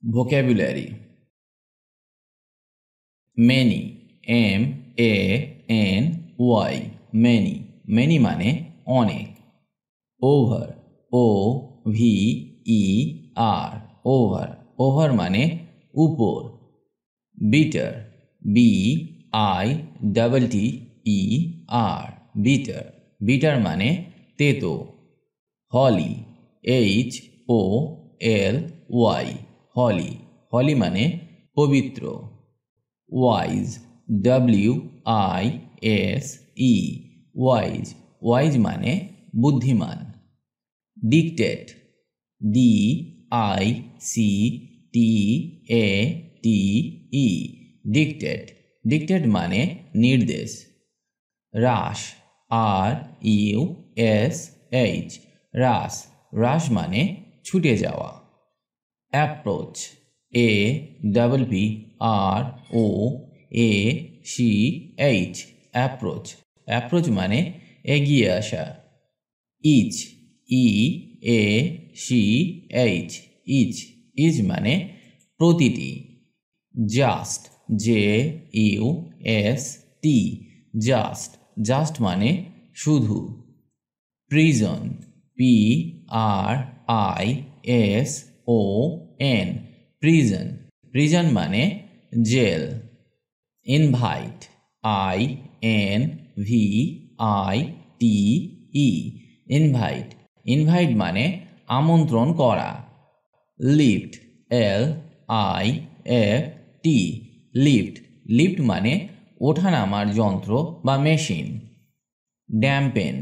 vocabulary many M-A-N-Y many many মানে অনেক over O-V-E-R over over মানে উপর bitter B-I-T-T-E-R bitter bitter মানে তেতো holly H-O-L-Y holly holly মানে পবিত্র wise W-I-S-E wise wise মানে বুদ্ধিমান dictate D-I-C-T-A-T-E dictate dictate মানে নির্দেশ rush R-U-S-H rush rush মানে ছুটে যাওয়া approach A-P-P-R-O-A-C-H approach approach মানে এগিয়ে আসা each E-A-C-H each each মানে প্রতিটি just J-U-S-T just just মানে শুধু prison P-R-I-S-O-N prison prison মানে jail invite I-N-V-I-T-E invite invite মানে আমন্ত্রণ করা lift L-I-F-T lift lift মানে ওঠানামার যন্ত্র বা machine dampen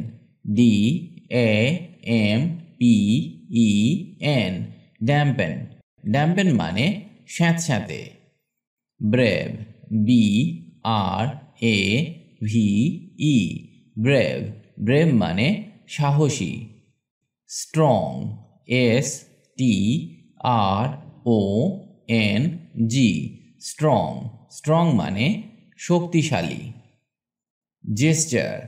D-A-M-P-E-N dampen dampen মানে স্যাঁতস্যাঁতে brave B-R-A-V-E brave brave মানে সাহসী strong S-T-R-O-N-G strong strong মানে শক্তিশালী gesture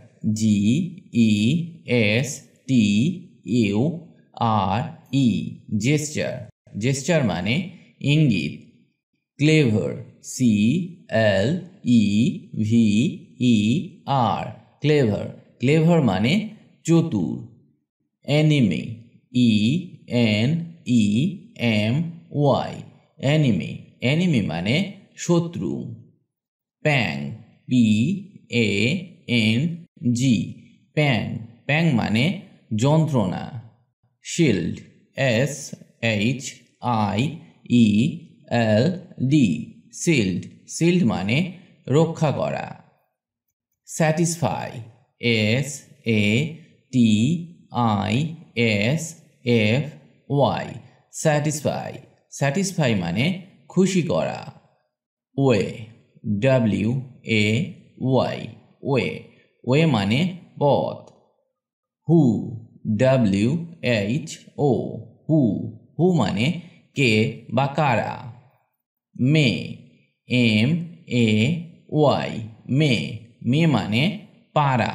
G-E-S-T-U-R-E gesture gesture মানে ইঙ্গিত clever C-L-E-V-E-R clever clever মানে চতুর enemy E-N-E-M-Y enemy enemy মানে শত্রু pang P-A-N-G pang pang মানে যন্ত্রণা shield S-H-I-E-L-D shield shield মানে রক্ষা করা satisfy S-A-T-I-S-F-Y satisfy satisfy মানে খুশি করা way W-A-Y way way মানে পথ who W-H-O who who মানে কে বা কারা may M-A-Y may may মানে পারা